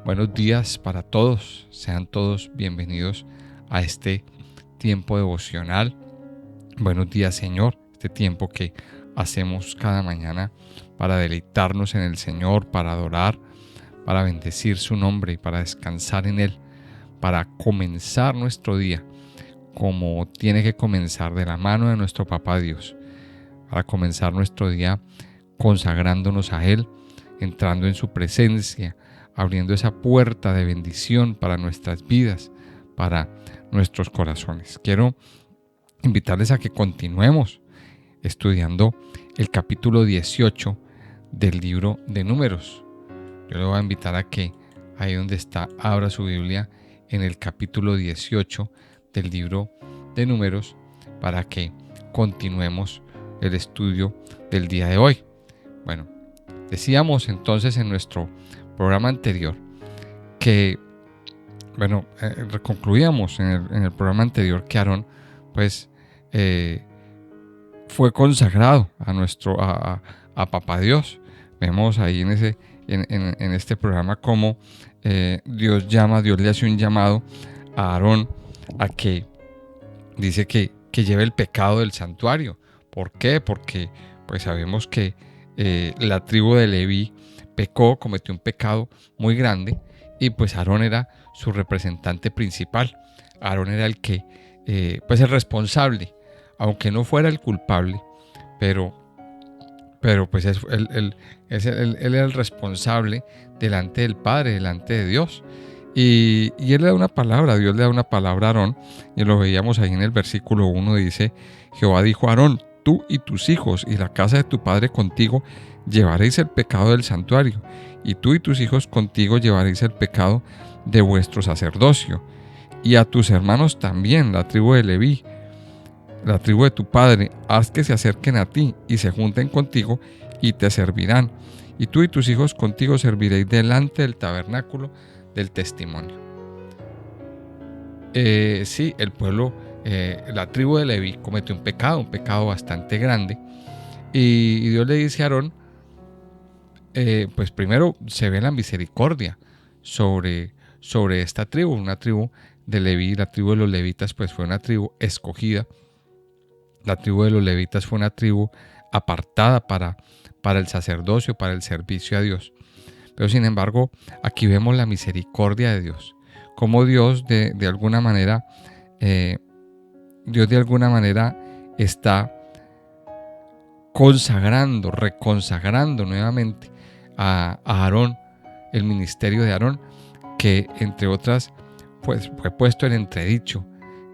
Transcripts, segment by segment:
Buenos días para todos, sean todos bienvenidos a este tiempo devocional. Buenos días, Señor, este tiempo que hacemos cada mañana para deleitarnos en el Señor, para adorar, para bendecir su nombre y para descansar en Él, para comenzar nuestro día como tiene que comenzar, de la mano de nuestro Papá Dios, para comenzar nuestro día consagrándonos a Él, entrando en su presencia, abriendo esa puerta de bendición para nuestras vidas, para nuestros corazones. Quiero invitarles a que continuemos estudiando el capítulo 18 del libro de Números. Yo le voy a invitar a que ahí donde está, abra su Biblia en el capítulo 18 del libro de Números para que continuemos el estudio del día de hoy. Bueno, decíamos entonces en nuestro programa anterior que, concluíamos en el programa anterior que Aarón pues fue consagrado a Papá Dios. Vemos ahí en este programa cómo Dios le hace un llamado a Aarón a que dice que lleve el pecado del santuario. ¿Por qué? Porque pues sabemos que la tribu de Leví pecó, cometió un pecado muy grande y pues Aarón era su representante principal. Aarón era el que, pues el responsable, aunque no fuera el culpable, pero pues él era el responsable delante del Padre, delante de Dios. Y él le da una palabra, Dios le da una palabra a Aarón, y lo veíamos ahí en el versículo 1, dice: Jehová dijo a Aarón: tú y tus hijos y la casa de tu padre contigo llevaréis el pecado del santuario, y tú y tus hijos contigo llevaréis el pecado de vuestro sacerdocio, y a tus hermanos también, la tribu de Leví, la tribu de tu padre, haz que se acerquen a ti y se junten contigo y te servirán, y tú y tus hijos contigo serviréis delante del tabernáculo del testimonio. Sí, el pueblo, la tribu de Leví cometió un pecado bastante grande, y Dios le dice a Aarón, pues primero se ve la misericordia sobre esta tribu, una tribu de Leví. La tribu de los levitas pues fue una tribu escogida. La tribu de los levitas fue una tribu apartada para el sacerdocio, para el servicio a Dios. Pero sin embargo, aquí vemos la misericordia de Dios, cómo Dios de alguna manera está reconsagrando nuevamente a Aarón, el ministerio de Aarón, que entre otras pues fue puesto en entredicho,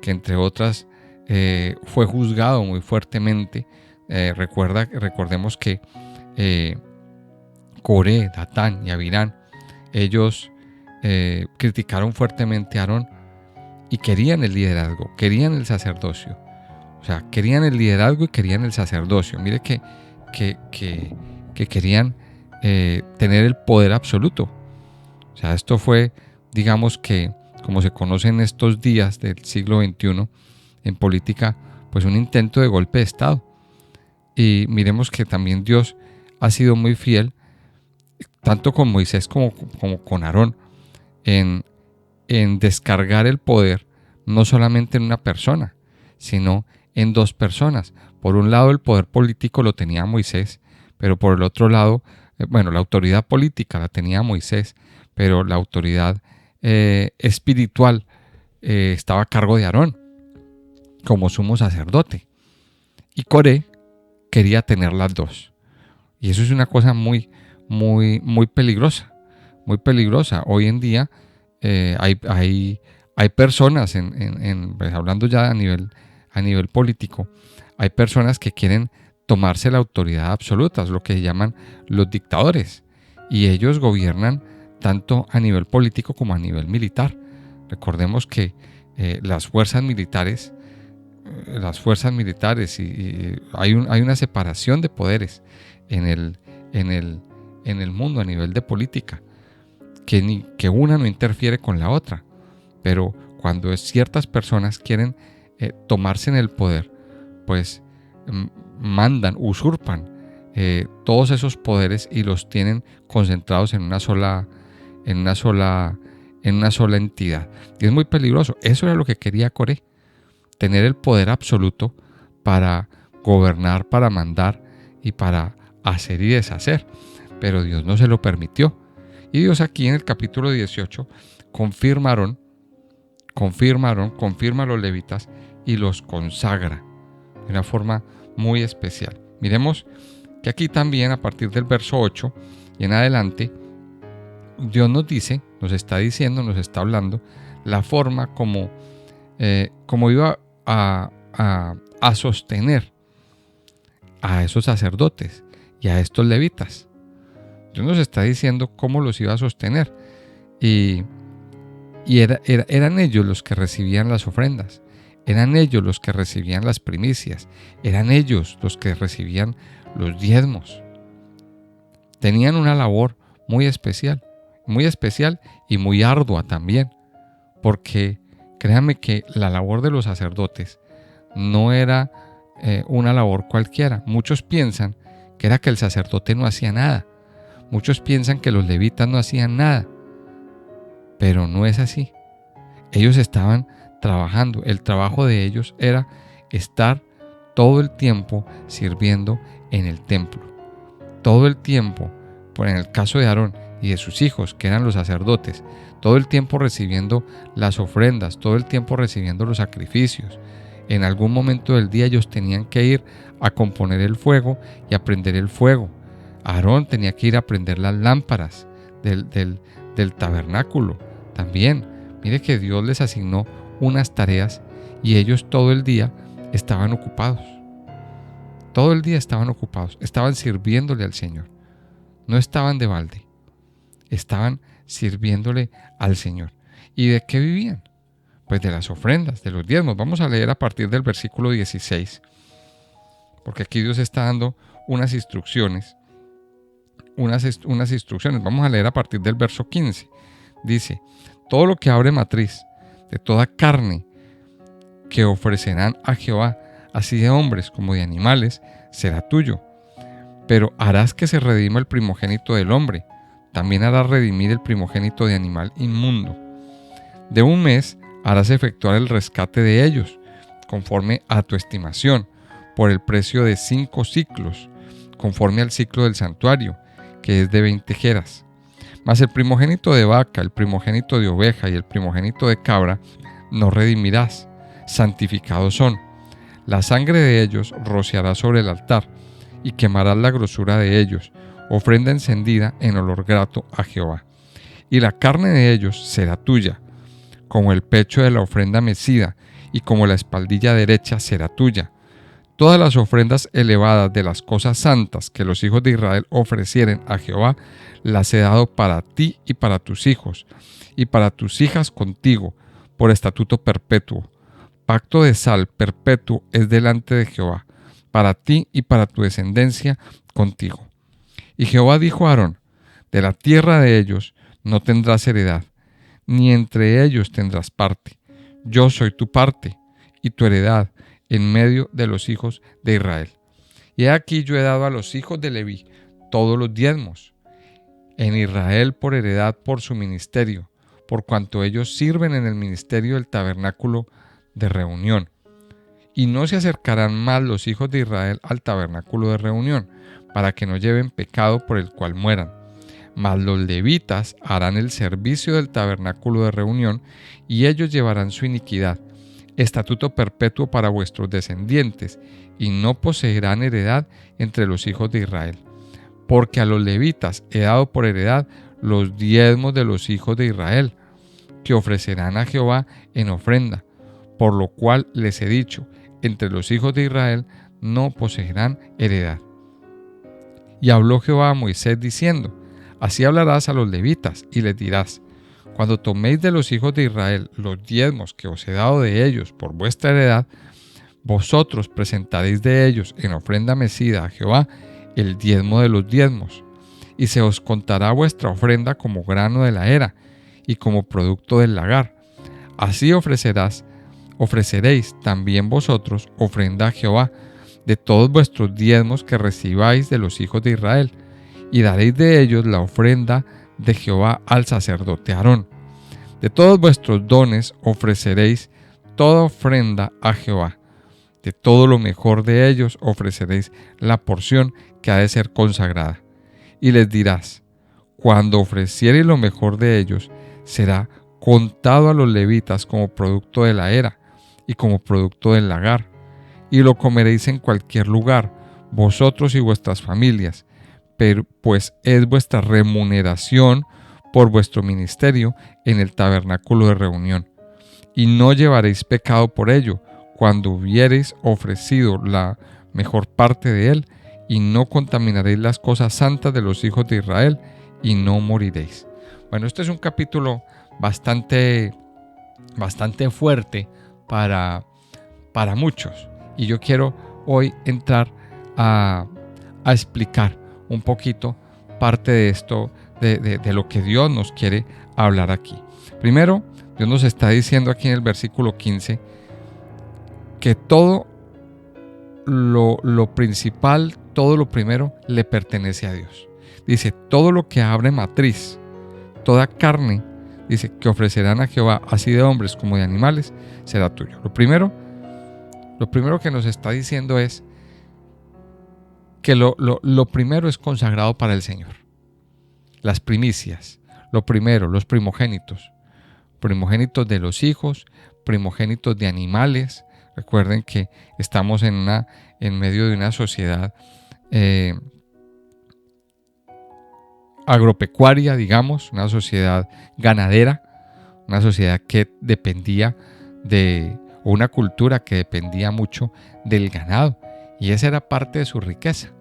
que entre otras fue juzgado muy fuertemente. Recordemos que Coré, Datán y Abirán, ellos criticaron fuertemente a Aarón y querían el liderazgo, querían el sacerdocio. O sea, querían el liderazgo y querían el sacerdocio. Mire que querían tener el poder absoluto. O sea, esto fue, digamos que, como se conoce en estos días del siglo XXI en política, pues un intento de golpe de Estado. Y miremos que también Dios ha sido muy fiel, tanto con Moisés como con Aarón, en descargar el poder, no solamente en una persona, sino en dos personas. Por un lado, el poder político lo tenía Moisés, pero por el otro lado, la autoridad política la tenía Moisés, pero la autoridad espiritual estaba a cargo de Aarón como sumo sacerdote. Y Coré quería tener las dos. Y eso es una cosa muy peligrosa, muy peligrosa. Hoy en día hay personas, pues hablando ya a nivel político, hay personas que quieren tomarse la autoridad absoluta, es lo que llaman los dictadores, y ellos gobiernan tanto a nivel político como a nivel militar. Recordemos que las fuerzas militares y hay una separación de poderes en el mundo a nivel de política, que una no interfiere con la otra, pero cuando ciertas personas quieren tomarse en el poder, pues usurpan todos esos poderes y los tienen concentrados en una sola en una sola entidad. Y es muy peligroso. Eso era lo que quería Coré, tener el poder absoluto para gobernar, para mandar y para hacer y deshacer. Pero Dios no se lo permitió. Y Dios aquí en el capítulo 18 confirma a los levitas y los consagra de una forma muy especial. Miremos que aquí también, a partir del verso 8 y en adelante, Dios nos dice, nos está diciendo, nos está hablando la forma como iba a sostener a esos sacerdotes y a estos levitas. Dios nos está diciendo cómo los iba a sostener. Y eran ellos los que recibían las ofrendas, eran ellos los que recibían las primicias, eran ellos los que recibían los diezmos. Tenían una labor muy especial y muy ardua también, porque créanme que la labor de los sacerdotes no era una labor cualquiera. Muchos piensan que era que el sacerdote no hacía nada, muchos piensan que los levitas no hacían nada, pero no es así. Ellos estaban trabajando. El trabajo de ellos era estar todo el tiempo sirviendo en el templo. Todo el tiempo, por en el caso de Aarón y de sus hijos, que eran los sacerdotes, todo el tiempo recibiendo las ofrendas, todo el tiempo recibiendo los sacrificios. En algún momento del día ellos tenían que ir a componer el fuego y a prender el fuego. Aarón tenía que ir a prender las lámparas del tabernáculo. También, mire que Dios les asignó unas tareas y ellos todo el día estaban ocupados. Todo el día estaban ocupados, estaban sirviéndole al Señor. No estaban de balde, estaban sirviéndole al Señor. ¿Y de qué vivían? Pues de las ofrendas, de los diezmos. Vamos a leer a partir del versículo 16, porque aquí Dios está dando unas instrucciones. Vamos a leer a partir del verso 15. Dice: todo lo que abre matriz de toda carne que ofrecerán a Jehová, así de hombres como de animales, será tuyo. Pero harás que se redima el primogénito del hombre, también harás redimir el primogénito de animal inmundo. De un mes harás efectuar el rescate de ellos, conforme a tu estimación, por el precio de 5 siclos, conforme al ciclo del santuario, que es de 20 geras. Mas el primogénito de vaca, el primogénito de oveja y el primogénito de cabra no redimirás, santificados son. La sangre de ellos rociarás sobre el altar, y quemarás la grosura de ellos, ofrenda encendida en olor grato a Jehová. Y la carne de ellos será tuya, como el pecho de la ofrenda mecida, y como la espaldilla derecha será tuya. Todas las ofrendas elevadas de las cosas santas que los hijos de Israel ofrecieren a Jehová, las he dado para ti y para tus hijos, y para tus hijas contigo, por estatuto perpetuo. Pacto de sal perpetuo es delante de Jehová, para ti y para tu descendencia contigo. Y Jehová dijo a Aarón: de la tierra de ellos no tendrás heredad, ni entre ellos tendrás parte. Yo soy tu parte y tu heredad en medio de los hijos de Israel. Y aquí yo he dado a los hijos de Leví todos los diezmos, en Israel por heredad por su ministerio, por cuanto ellos sirven en el ministerio del tabernáculo de reunión. Y no se acercarán más los hijos de Israel al tabernáculo de reunión, para que no lleven pecado por el cual mueran. Mas los levitas harán el servicio del tabernáculo de reunión, y ellos llevarán su iniquidad, estatuto perpetuo para vuestros descendientes, y no poseerán heredad entre los hijos de Israel. Porque a los levitas he dado por heredad los diezmos de los hijos de Israel, que ofrecerán a Jehová en ofrenda, por lo cual les he dicho: entre los hijos de Israel no poseerán heredad. Y habló Jehová a Moisés diciendo: así hablarás a los levitas y les dirás: cuando toméis de los hijos de Israel los diezmos que os he dado de ellos por vuestra heredad, vosotros presentaréis de ellos en ofrenda mecida a Jehová el diezmo de los diezmos, y se os contará vuestra ofrenda como grano de la era y como producto del lagar. Así ofreceréis también vosotros ofrenda a Jehová de todos vuestros diezmos que recibáis de los hijos de Israel, y daréis de ellos la ofrenda de Jehová al sacerdote Aarón. De todos vuestros dones ofreceréis toda ofrenda a Jehová. De todo lo mejor de ellos ofreceréis la porción que ha de ser consagrada. Y les dirás: cuando ofreciereis lo mejor de ellos, será contado a los levitas como producto de la era y como producto del lagar, y lo comeréis en cualquier lugar, vosotros y vuestras familias, pero pues es vuestra remuneración por vuestro ministerio en el tabernáculo de reunión. Y no llevaréis pecado por ello, cuando hubiereis ofrecido la mejor parte de él, y no contaminaréis las cosas santas de los hijos de Israel, y no moriréis. Bueno, este es un capítulo bastante fuerte para muchos, y yo quiero hoy entrar a explicar un poquito parte de esto, de lo que Dios nos quiere hablar aquí. Primero, Dios nos está diciendo aquí en el versículo 15 que todo lo principal, todo lo primero le pertenece a Dios. Dice: todo lo que abre matriz, toda carne, dice, que ofrecerán a Jehová, así de hombres como de animales, será tuyo. Lo primero que nos está diciendo es que lo primero es consagrado para el Señor. Las primicias, lo primero, los primogénitos de los hijos, primogénitos de animales. Recuerden que estamos en medio de una sociedad agropecuaria, digamos, una sociedad ganadera, una sociedad que dependía o una cultura que dependía mucho del ganado, y esa era parte de su riqueza: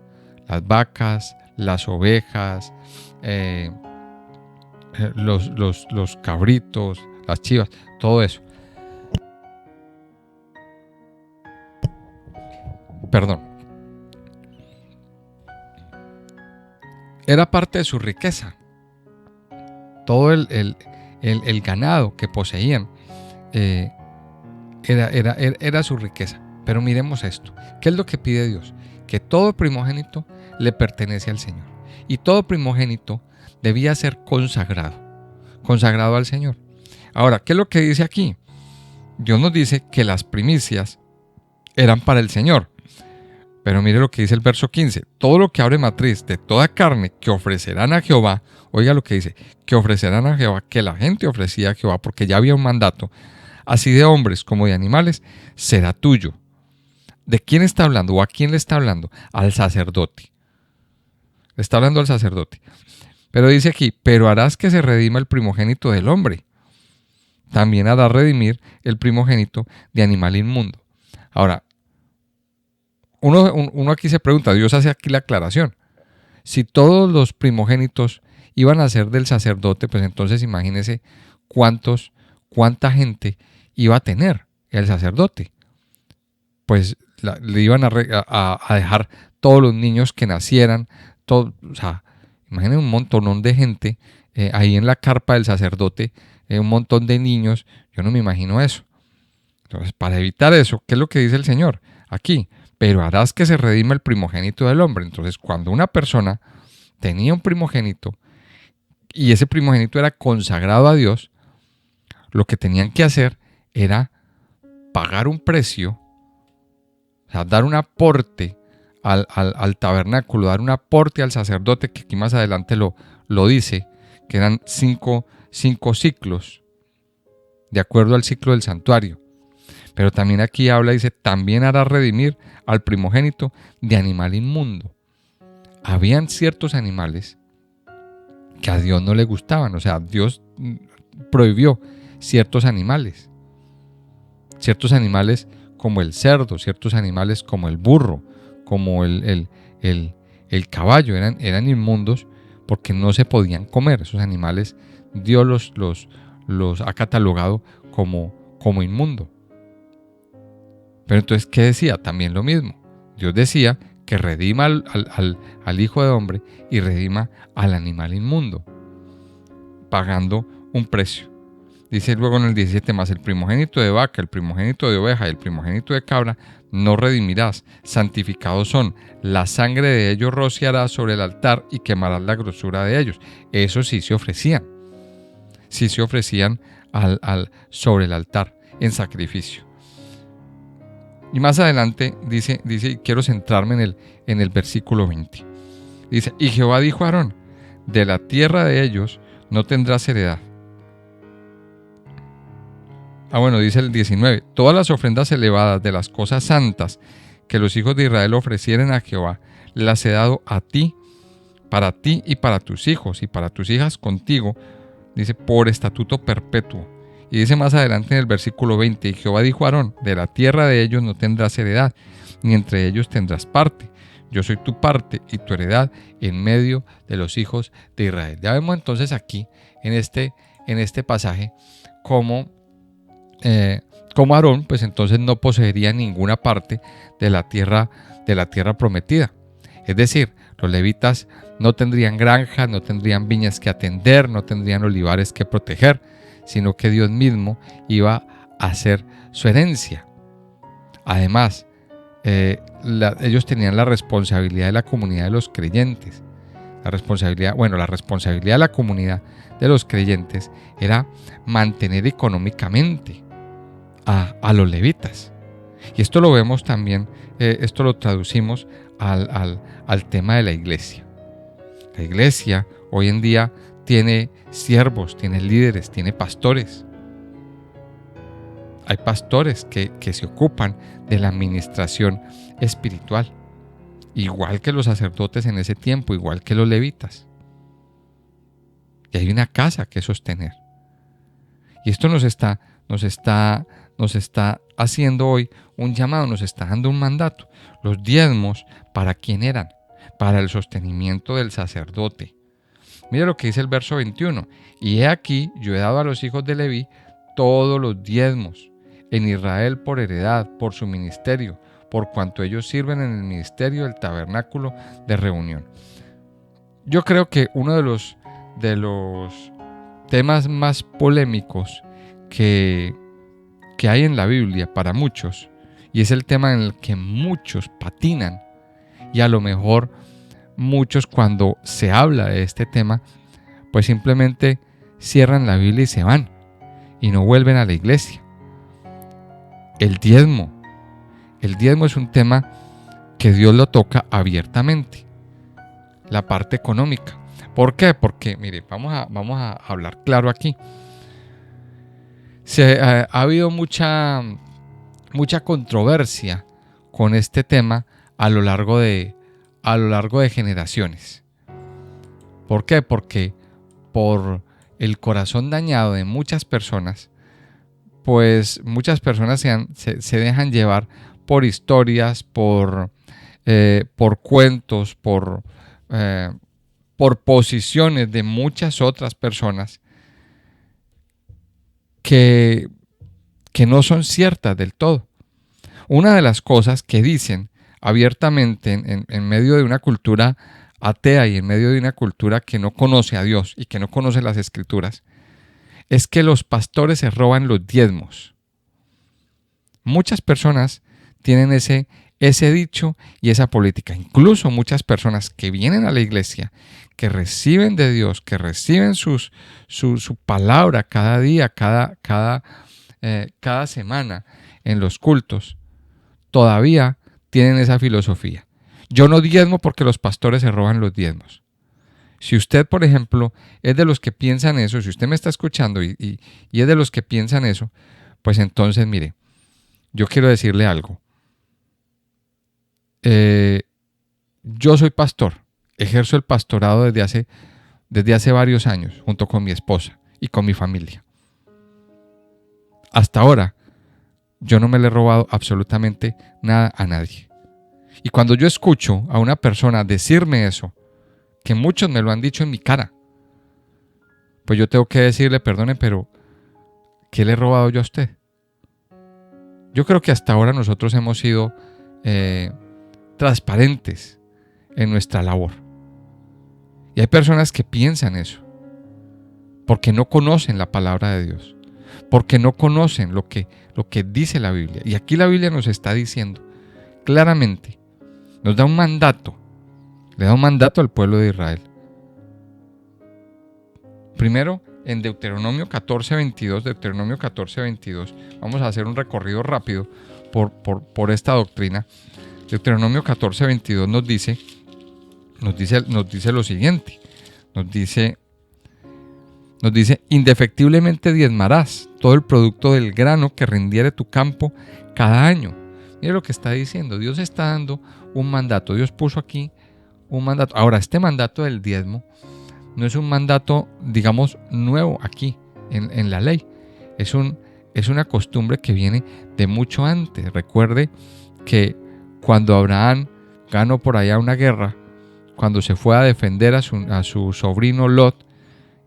las vacas, las ovejas, los cabritos, las chivas, todo eso. Perdón. Era parte de su riqueza. Todo el ganado que poseían era su riqueza. Pero miremos esto. ¿Qué es lo que pide Dios? Que todo primogénito le pertenece al Señor. Y todo primogénito debía ser consagrado al Señor. Ahora, ¿qué es lo que dice aquí? Dios nos dice que las primicias eran para el Señor. Pero mire lo que dice el verso 15. Todo lo que abre matriz de toda carne que ofrecerán a Jehová, oiga lo que dice, que ofrecerán a Jehová, que la gente ofrecía a Jehová, porque ya había un mandato, así de hombres como de animales, será tuyo. ¿De quién está hablando o a quién le está hablando? Al sacerdote. Le está hablando al sacerdote. Pero dice aquí: pero harás que se redima el primogénito del hombre. También hará redimir el primogénito de animal inmundo. Ahora, uno aquí se pregunta, Dios hace aquí la aclaración. Si todos los primogénitos iban a ser del sacerdote, pues entonces imagínese cuánta gente iba a tener el sacerdote. Pues le iban a dejar todos los niños que nacieran, o sea, imaginen un montonón de gente ahí en la carpa del sacerdote, un montón de niños. Yo no me imagino eso. Entonces, para evitar eso, ¿qué es lo que dice el Señor aquí? Pero harás que se redima el primogénito del hombre. Entonces, cuando una persona tenía un primogénito y ese primogénito era consagrado a Dios, lo que tenían que hacer era pagar un precio, o sea, dar un aporte al tabernáculo, dar un aporte al sacerdote, que aquí más adelante lo dice, que eran cinco ciclos, de acuerdo al ciclo del santuario. Pero también aquí habla, dice, también hará redimir al primogénito de animal inmundo. Habían ciertos animales que a Dios no le gustaban, o sea, Dios prohibió ciertos animales como el cerdo, ciertos animales como el burro, como el caballo, eran inmundos porque no se podían comer. Esos animales Dios los ha catalogado como inmundo. Pero entonces, ¿qué decía? También lo mismo. Dios decía que redima al hijo de hombre y redima al animal inmundo, pagando un precio. Dice luego en el 17, más el primogénito de vaca, el primogénito de oveja y el primogénito de cabra no redimirás, santificados son, la sangre de ellos rociarás sobre el altar y quemarás la grosura de ellos. Eso sí se ofrecían sobre el altar en sacrificio. Y más adelante dice, y quiero centrarme en el versículo 20. Dice, y Jehová dijo a Aarón, de la tierra de ellos no tendrás heredad. Dice el 19, todas las ofrendas elevadas de las cosas santas que los hijos de Israel ofrecieren a Jehová, las he dado a ti y para tus hijos y para tus hijas contigo, dice, por estatuto perpetuo. Y dice más adelante en el versículo 20, y Jehová dijo a Aarón, de la tierra de ellos no tendrás heredad, ni entre ellos tendrás parte. Yo soy tu parte y tu heredad en medio de los hijos de Israel. Ya vemos entonces aquí, en este pasaje, cómo Aarón, pues entonces no poseería ninguna parte de la tierra prometida. Es decir, los levitas no tendrían granjas, no tendrían viñas que atender, no tendrían olivares que proteger, sino que Dios mismo iba a hacer su herencia. Además, ellos tenían la responsabilidad de la comunidad de los creyentes. La responsabilidad de la comunidad de los creyentes era mantener económicamente a los levitas. Y esto lo vemos también, esto lo traducimos al tema de la iglesia. La iglesia hoy en día tiene siervos, tiene líderes, tiene pastores. Hay pastores que se ocupan de la administración espiritual, igual que los sacerdotes en ese tiempo, igual que los levitas. Y hay una casa que sostener. Y esto nos está haciendo hoy un llamado, nos está dando un mandato. Los diezmos, ¿para quién eran? Para el sostenimiento del sacerdote. Mira lo que dice el verso 21. Y he aquí, yo he dado a los hijos de Leví todos los diezmos en Israel por heredad, por su ministerio, por cuanto ellos sirven en el ministerio del tabernáculo de reunión. Yo creo que uno de los temas más polémicos que hay en la Biblia para muchos, y es el tema en el que muchos patinan, y a lo mejor muchos, cuando se habla de este tema, pues simplemente cierran la Biblia y se van y no vuelven a la iglesia. El diezmo es un tema que Dios lo toca abiertamente, la parte económica. ¿Por qué? Porque, mire, vamos a hablar claro aquí. Ha habido mucha controversia con este tema a lo largo de generaciones. ¿Por qué? Porque por el corazón dañado de muchas personas, pues muchas personas se dejan llevar por historias, por cuentos, por posiciones de muchas otras personas que no son ciertas del todo. Una de las cosas que dicen abiertamente en medio de una cultura atea y en medio de una cultura que no conoce a Dios y que no conoce las Escrituras, es que los pastores se roban los diezmos. Muchas personas tienen ese dicho y esa política. Incluso muchas personas que vienen a la iglesia, que reciben de Dios, que reciben su palabra cada día, cada semana en los cultos, todavía tienen esa filosofía. Yo no diezmo porque los pastores se roban los diezmos. Si usted, por ejemplo, es de los que piensan eso, si usted me está escuchando y es de los que piensan eso, pues entonces, mire, yo quiero decirle algo. Yo soy pastor, ejerzo el pastorado desde hace varios años, junto con mi esposa y con mi familia. Hasta ahora, yo no me le he robado absolutamente nada a nadie. Y cuando yo escucho a una persona decirme eso, que muchos me lo han dicho en mi cara, pues yo tengo que decirle, perdone, pero ¿qué le he robado yo a usted? Yo creo que hasta ahora nosotros hemos sido transparentes en nuestra labor. Y hay personas que piensan eso, porque no conocen la palabra de Dios, porque no conocen lo que dice la Biblia. Y aquí la Biblia nos está diciendo claramente, nos da un mandato, le da un mandato al pueblo de Israel. Primero, en Deuteronomio 14:22, vamos a hacer un recorrido rápido por esta doctrina. Deuteronomio 14:22 nos dice lo siguiente, nos dice, indefectiblemente diezmarás todo el producto del grano que rindiere tu campo cada año. Mire lo que está diciendo, Dios está dando un mandato, Dios puso aquí un mandato. Ahora, este mandato del diezmo no es un mandato, digamos, nuevo aquí en la ley. Es una costumbre que viene de mucho antes. Recuerde que cuando Abraham ganó por allá una guerra, cuando se fue a defender a su sobrino Lot,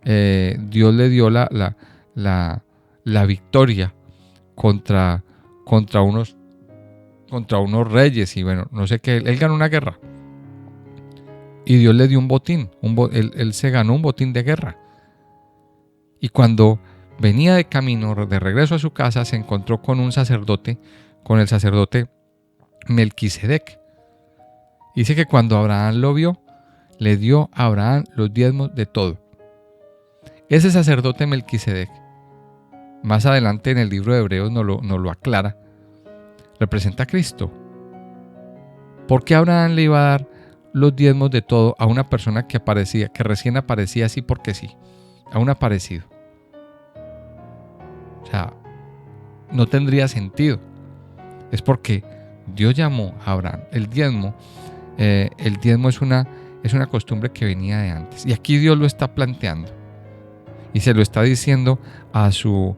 Dios le dio la victoria contra unos reyes, y bueno, no sé qué, él ganó una guerra. Y Dios le dio un botín, él se ganó un botín de guerra. Y cuando venía de camino, de regreso a su casa, se encontró con el sacerdote Melquisedec. Dice que cuando Abraham lo vio, le dio a Abraham los diezmos de todo. Ese sacerdote Melquisedec, más adelante en el libro de Hebreos nos lo aclara, representa a Cristo. ¿Por qué Abraham le iba a dar los diezmos de todo a una persona que recién aparecía así porque sí, a un aparecido? O sea, no tendría sentido. Es porque Dios llamó a Abraham. El diezmo es una costumbre que venía de antes. Y aquí Dios lo está planteando. Y se lo está diciendo a su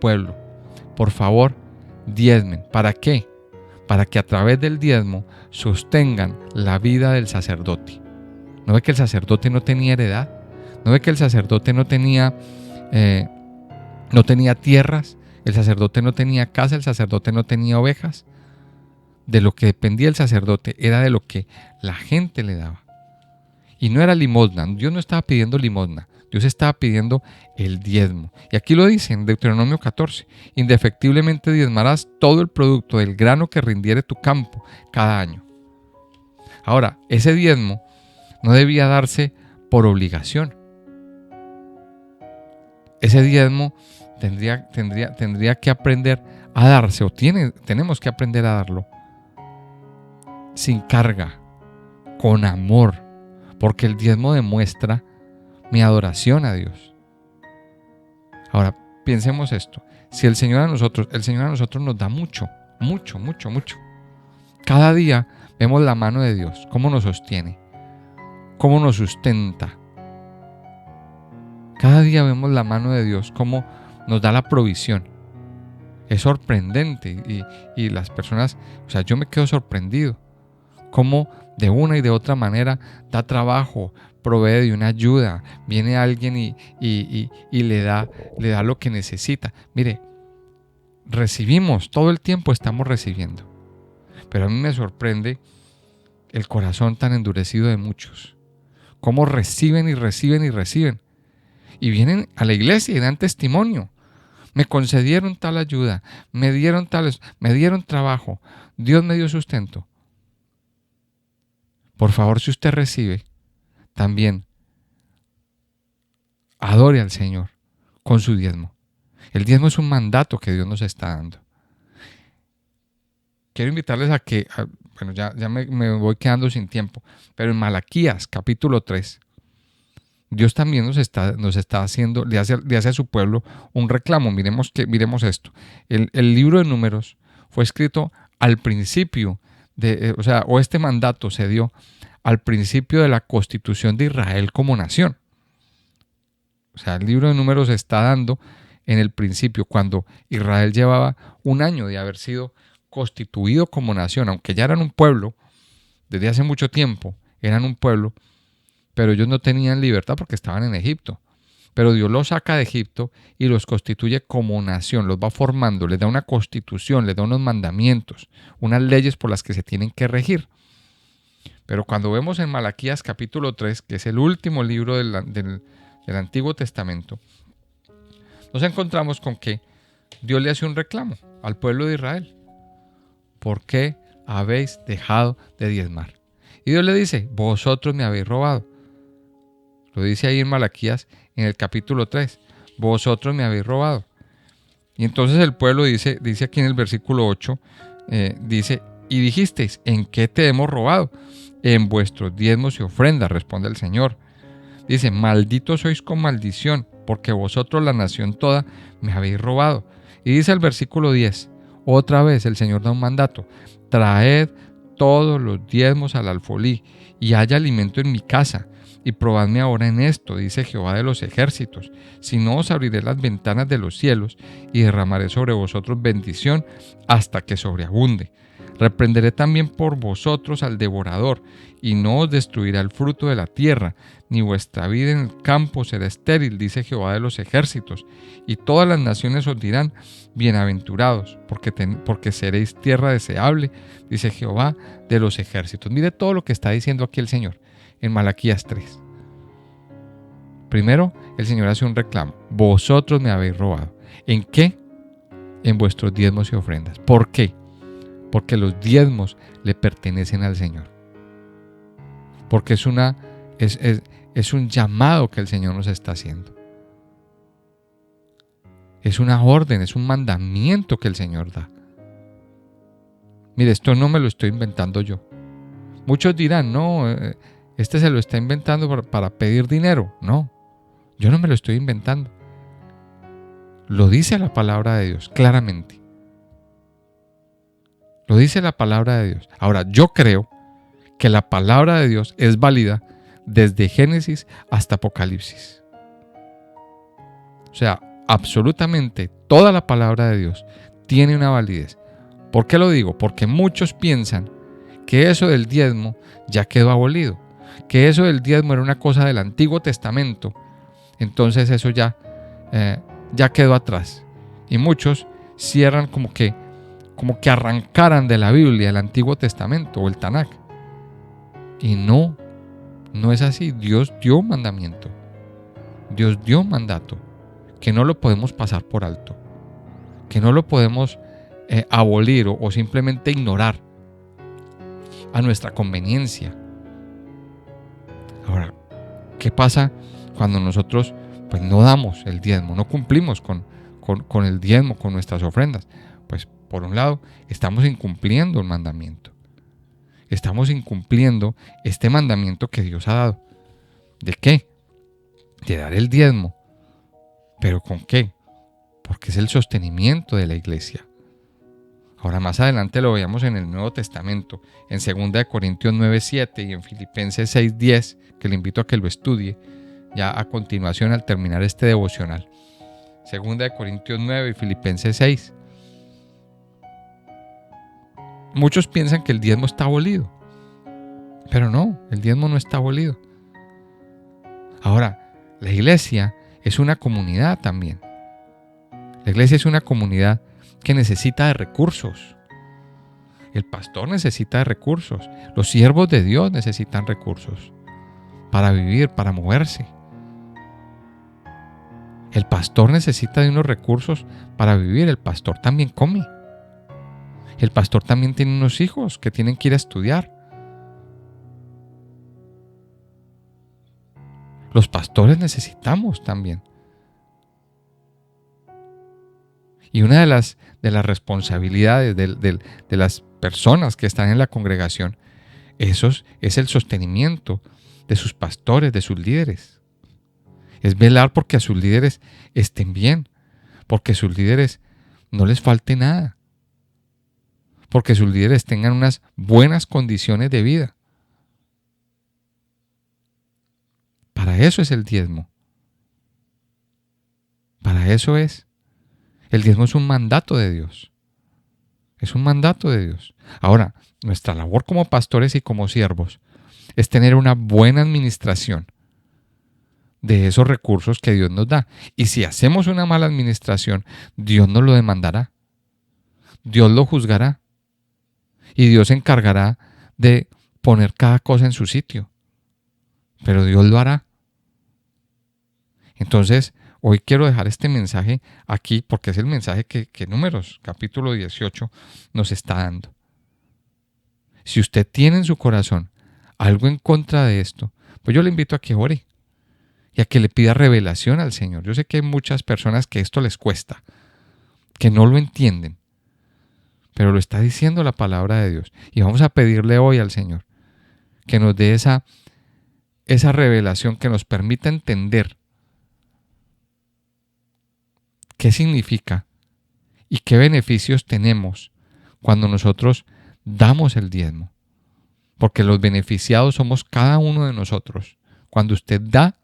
pueblo. Por favor, diezmen. ¿Para qué? Para que a través del diezmo sostengan la vida del sacerdote. ¿No ve que el sacerdote no tenía heredad? ¿No ve que el sacerdote no tenía tierras? El sacerdote no tenía casa, el sacerdote no tenía ovejas. De lo que dependía el sacerdote era de lo que la gente le daba. Y no era limosna. Dios no estaba pidiendo limosna. Dios estaba pidiendo el diezmo. Y aquí lo dice en Deuteronomio 14. Indefectiblemente diezmarás todo el producto del grano que rindiere tu campo cada año. Ahora, ese diezmo no debía darse por obligación. Ese diezmo tendría que aprender a darse, o tenemos que aprender a darlo sin carga, con amor, porque el diezmo demuestra mi adoración a Dios. Ahora, pensemos esto. Si el Señor a nosotros nos da mucho, mucho, mucho, mucho. Cada día vemos la mano de Dios, cómo nos sostiene, cómo nos sustenta. Cada día vemos la mano de Dios, cómo nos da la provisión. Es sorprendente y las personas, o sea, yo me quedo sorprendido. Cómo de una y de otra manera da trabajo, provee de una ayuda, viene alguien y le da lo que necesita. Mire, recibimos, todo el tiempo estamos recibiendo. Pero a mí me sorprende el corazón tan endurecido de muchos. Cómo reciben y reciben y reciben. Y vienen a la iglesia y dan testimonio. Me concedieron tal ayuda, me dieron trabajo, Dios me dio sustento. Por favor, si usted recibe, también adore al Señor con su diezmo. El diezmo es un mandato que Dios nos está dando. Quiero invitarles a que, bueno, ya me voy quedando sin tiempo, pero en Malaquías capítulo 3, Dios también nos está haciendo, le hace a su pueblo un reclamo. Miremos esto. El libro de Números fue escrito al principio o este mandato se dio al principio de la constitución de Israel como nación. O sea, el libro de Números se está dando en el principio, cuando Israel llevaba un año de haber sido constituido como nación, aunque ya eran un pueblo, desde hace mucho tiempo eran un pueblo, pero ellos no tenían libertad porque estaban en Egipto. Pero Dios los saca de Egipto y los constituye como nación, los va formando, les da una constitución, les da unos mandamientos, unas leyes por las que se tienen que regir. Pero cuando vemos en Malaquías capítulo 3, que es el último libro del Antiguo Testamento, nos encontramos con que Dios le hace un reclamo al pueblo de Israel. ¿Por qué habéis dejado de diezmar? Y Dios le dice, vosotros me habéis robado. Lo dice ahí en Malaquías en el capítulo 3. Vosotros me habéis robado. Y entonces el pueblo dice aquí en el versículo 8, dice, y dijisteis, ¿en qué te hemos robado? En vuestros diezmos y ofrendas, responde el Señor. Dice, malditos sois con maldición, porque vosotros la nación toda me habéis robado. Y dice el versículo 10, otra vez el Señor da un mandato, traed todos los diezmos al alfolí, y haya alimento en mi casa, y probadme ahora en esto, dice Jehová de los ejércitos, si no os abriré las ventanas de los cielos, y derramaré sobre vosotros bendición hasta que sobreabunde. Reprenderé también por vosotros al devorador, y no os destruirá el fruto de la tierra, ni vuestra vida en el campo será estéril, dice Jehová de los ejércitos. Y todas las naciones os dirán, bienaventurados, porque seréis tierra deseable, dice Jehová de los ejércitos. Mire todo lo que está diciendo aquí el Señor en Malaquías 3. Primero, el Señor hace un reclamo. Vosotros me habéis robado. ¿En qué? En vuestros diezmos y ofrendas. ¿Por qué? Porque los diezmos le pertenecen al Señor. Porque es un llamado que el Señor nos está haciendo. Es una orden, es un mandamiento que el Señor da. Mire, esto no me lo estoy inventando yo. Muchos dirán, no, este se lo está inventando para pedir dinero. No, yo no me lo estoy inventando. Lo dice la palabra de Dios, claramente. Lo dice la palabra de Dios. Ahora, yo creo que la palabra de Dios es válida desde Génesis hasta Apocalipsis. O sea, absolutamente toda la palabra de Dios tiene una validez. ¿Por qué lo digo? Porque muchos piensan que eso del diezmo ya quedó abolido, que eso del diezmo era una cosa del Antiguo Testamento, entonces eso ya quedó atrás. Y muchos cierran como que arrancaran de la Biblia el Antiguo Testamento o el Tanaj. Y no es así. Dios dio un mandamiento. Dios dio un mandato que no lo podemos pasar por alto, que no lo podemos abolir o simplemente ignorar a nuestra conveniencia. Ahora, ¿qué pasa cuando nosotros pues no damos el diezmo, no cumplimos con el diezmo, con nuestras ofrendas? Pues por un lado, estamos incumpliendo el mandamiento. Estamos incumpliendo este mandamiento que Dios ha dado. ¿De qué? De dar el diezmo. ¿Pero con qué? Porque es el sostenimiento de la iglesia. Ahora más adelante lo veamos en el Nuevo Testamento, en 2 Corintios 9:7 y en Filipenses 6:10, que le invito a que lo estudie ya a continuación al terminar este devocional. 2 Corintios 9 y Filipenses 6. Muchos piensan que el diezmo está abolido, pero no, el diezmo no está abolido. Ahora, la iglesia es una comunidad también. La iglesia es una comunidad que necesita de recursos. El pastor necesita de recursos. Los siervos de Dios necesitan recursos para vivir, para moverse. El pastor necesita de unos recursos para vivir. El pastor también come. El pastor también tiene unos hijos que tienen que ir a estudiar. Los pastores necesitamos también. Y una de las responsabilidades de las personas que están en la congregación, es el sostenimiento de sus pastores, de sus líderes. Es velar porque a sus líderes estén bien, porque a sus líderes no les falte nada, porque sus líderes tengan unas buenas condiciones de vida. Para eso es el diezmo. Para eso es. El diezmo es un mandato de Dios. Es un mandato de Dios. Ahora, nuestra labor como pastores y como siervos es tener una buena administración de esos recursos que Dios nos da. Y si hacemos una mala administración, Dios nos lo demandará. Dios lo juzgará. Y Dios se encargará de poner cada cosa en su sitio. Pero Dios lo hará. Entonces, Hoy quiero dejar este mensaje aquí porque es el mensaje que Números, capítulo 18, nos está dando. Si usted tiene en su corazón algo en contra de esto, pues yo le invito a que ore y a que le pida revelación al Señor. Yo sé que hay muchas personas que esto les cuesta, que no lo entienden, pero lo está diciendo la palabra de Dios. Y vamos a pedirle hoy al Señor que nos dé esa revelación que nos permita entender qué significa y qué beneficios tenemos cuando nosotros damos el diezmo. Porque los beneficiados somos cada uno de nosotros. Cuando usted da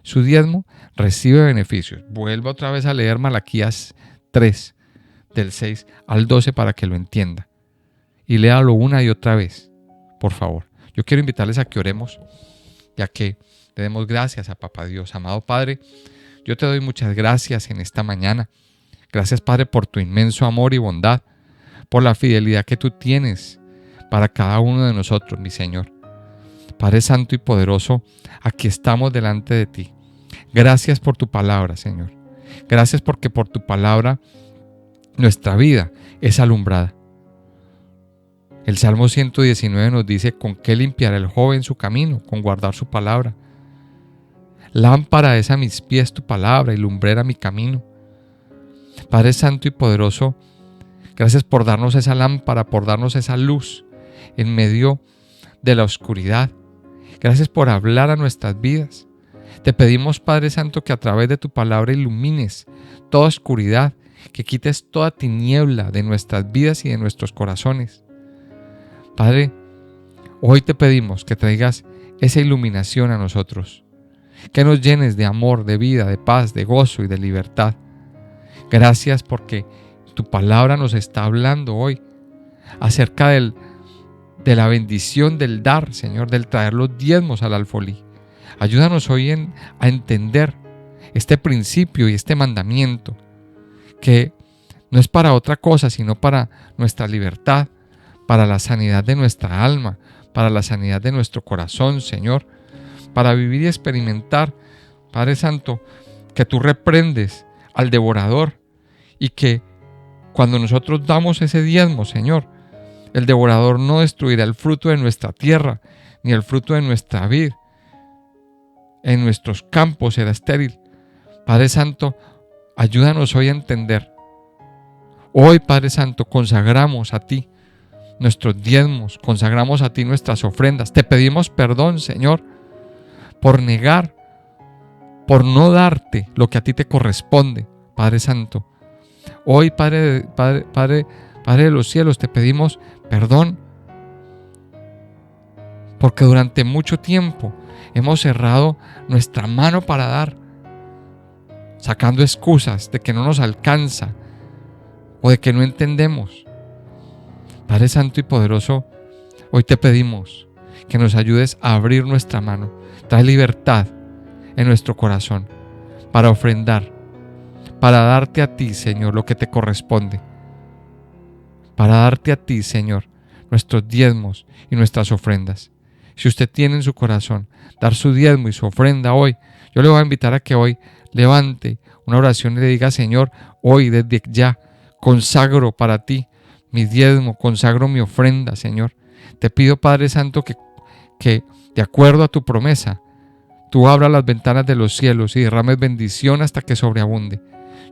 su diezmo, recibe beneficios. Vuelva otra vez a leer Malaquías 3, del 6 al 12 para que lo entienda. Y léalo una y otra vez, por favor. Yo quiero invitarles a que oremos, ya que le demos gracias a Papá Dios. Amado Padre, yo te doy muchas gracias en esta mañana. Gracias, Padre, por tu inmenso amor y bondad, por la fidelidad que tú tienes para cada uno de nosotros, mi Señor. Padre Santo y Poderoso, aquí estamos delante de ti. Gracias por tu palabra, Señor. Gracias porque por tu palabra nuestra vida es alumbrada. El Salmo 119 nos dice: ¿con qué limpiará el joven su camino? Con guardar su palabra. Lámpara es a mis pies tu palabra y lumbrera mi camino. Padre Santo y Poderoso, gracias por darnos esa lámpara, por darnos esa luz en medio de la oscuridad. Gracias por hablar a nuestras vidas. Te pedimos, Padre Santo, que a través de tu palabra ilumines toda oscuridad, que quites toda tiniebla de nuestras vidas y de nuestros corazones. Padre, hoy te pedimos que traigas esa iluminación a nosotros, que nos llenes de amor, de vida, de paz, de gozo y de libertad. Gracias porque tu palabra nos está hablando hoy acerca de la bendición del dar, Señor, del traer los diezmos al alfolí. Ayúdanos hoy a entender este principio y este mandamiento, que no es para otra cosa, sino para nuestra libertad, para la sanidad de nuestra alma, para la sanidad de nuestro corazón, Señor, para vivir y experimentar, Padre Santo, que tú reprendes al devorador y que cuando nosotros damos ese diezmo, Señor, el devorador no destruirá el fruto de nuestra tierra, ni el fruto de nuestra vid. En nuestros campos será estéril. Padre Santo, ayúdanos hoy a entender. Hoy, Padre Santo, consagramos a ti nuestros diezmos, consagramos a ti nuestras ofrendas. Te pedimos perdón, Señor, por negar, por no darte lo que a ti te corresponde, Padre Santo. Hoy, Padre de los cielos, te pedimos perdón, porque durante mucho tiempo hemos cerrado nuestra mano para dar, sacando excusas de que no nos alcanza o de que no entendemos. Padre Santo y Poderoso, hoy te pedimos que nos ayudes a abrir nuestra mano. Trae libertad en nuestro corazón para ofrendar, para darte a ti, Señor, lo que te corresponde, para darte a ti, Señor, nuestros diezmos y nuestras ofrendas. Si usted tiene en su corazón dar su diezmo y su ofrenda hoy, yo le voy a invitar a que hoy levante una oración y le diga: Señor, hoy desde ya consagro para ti mi diezmo, consagro mi ofrenda, Señor. Te pido, Padre Santo, que de acuerdo a tu promesa, tú abras las ventanas de los cielos y derrames bendición hasta que sobreabunde.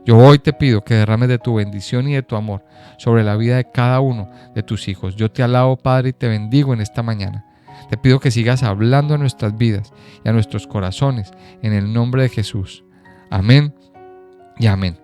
Yo hoy te pido que derrames de tu bendición y de tu amor sobre la vida de cada uno de tus hijos. Yo te alabo, Padre, y te bendigo en esta mañana. Te pido que sigas hablando a nuestras vidas y a nuestros corazones en el nombre de Jesús. Amén y amén.